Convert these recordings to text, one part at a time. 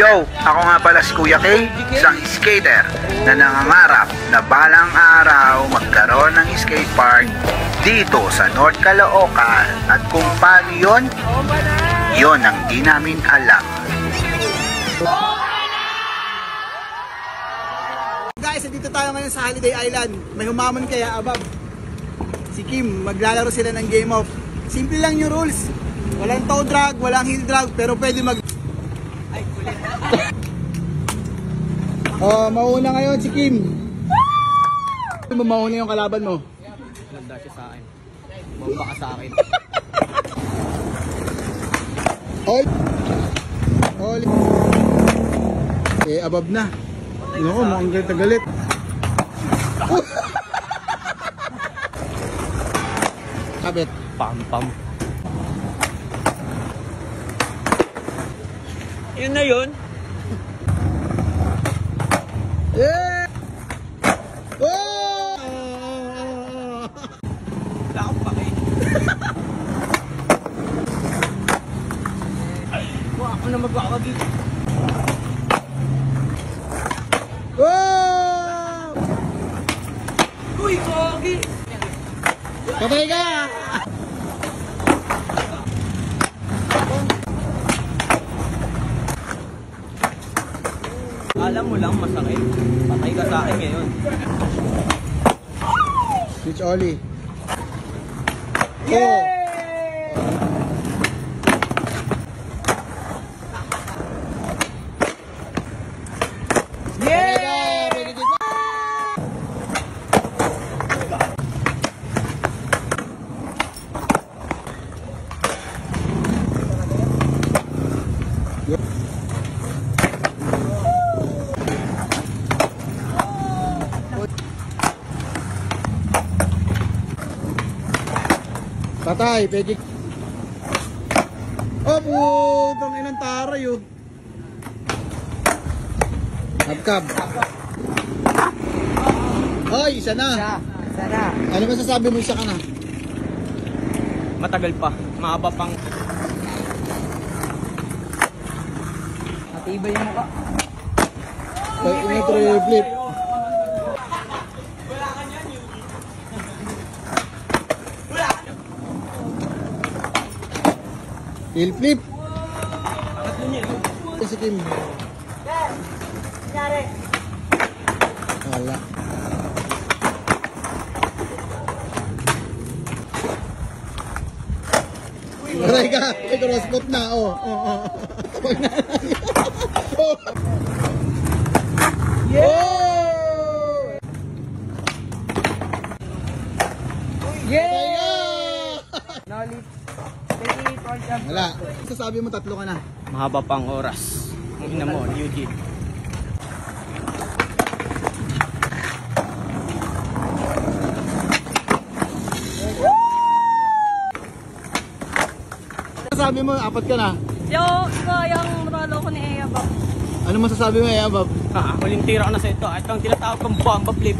Yo! Ako nga pala si Kuya K, isang skater na nangangarap na balang araw magkaroon ng skate park dito sa North Caloocan. At kung paano yun ang di namin alam. Guys, dito tayo ngayon sa Holiday Island. May humamon kaya above. Si Kim, maglalaro sila ng game off. Simple lang yung rules. Walang toe drag, walang heel drag, pero pwede mag... Ay, kulit. Mauna ngayon si Kim. Mauna yung kalaban mo. Nagda siya sa akin. Bomba ka sa akin. All. All. Above na. Ano ko, mukhang galit na galit. Kabit. Pam-pam. Yun na yun. Yeah! Oh! Wala akong pake. Wala ako na magkakagit. Oh! Uy, kagi! Patay ka! Alam mo lang masakit. Patay ka sa akin ngayon. Switch Oli. Yeah! Patay, pwede. Oh, putang inang taray oh. Hapkab. Hoy, isa na. Isa na. Ano masasabi mo, isa ka na? Matagal pa. Mahaba pang... Matibay yung mukha. Ini flip. Heel flip. Si Kim. Wala. Aray ka, may crossfoot na. Oh. Tapag na. Oh. Wala. Sasabi mo tatlo ka na. Mahaba pang oras. Ang ina mo, Eugene. Sabi mo, apat ka na. Yung matalo ko ni Ea Bob. Ano masasabi mo, Ea Bob? Huling tira ko na sa ito. Ito ang tinatawag kong bomba flip.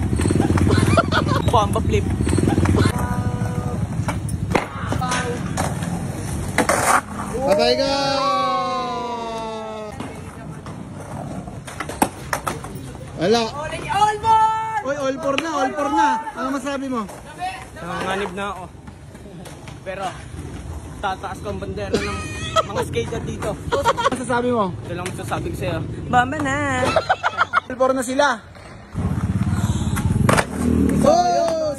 Bomba flip. Patay ka! Wala. Oy, all four na. Ano masabi mo? Nanganganib na ako. Pero, tataas ko ang bandera ng mga skater dito. Ano masasabi mo? Ito lang masasabi ko sa'yo. Bamba na! All four na sila. Oh!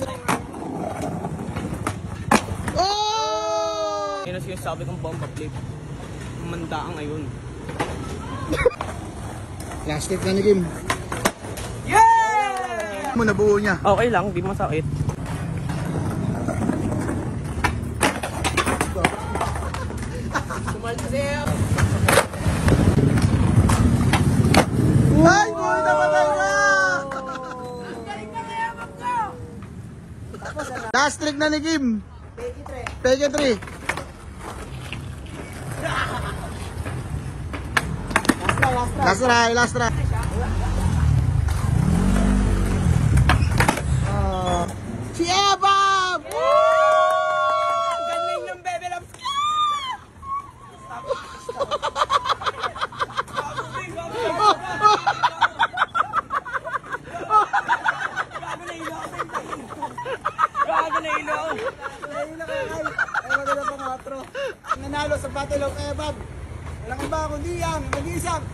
Oh! Yan ang sinasabi kong bomba flip. Manda ang ngayon. Plastic na ni Kim. Yeah! Mo nabuo niya. Okay lang, di masakit. Ay, boy, napatay ka! Last trick na ni Kim. Peke 3. Last try. Si Eva! Galing ng Bebe Loves. Bago na ilo ako. Nahihila kaya kay. Ay maganda pang 4. Ang nanalo sa Battle of Ebab. Walang iba kundi ang mag-iisang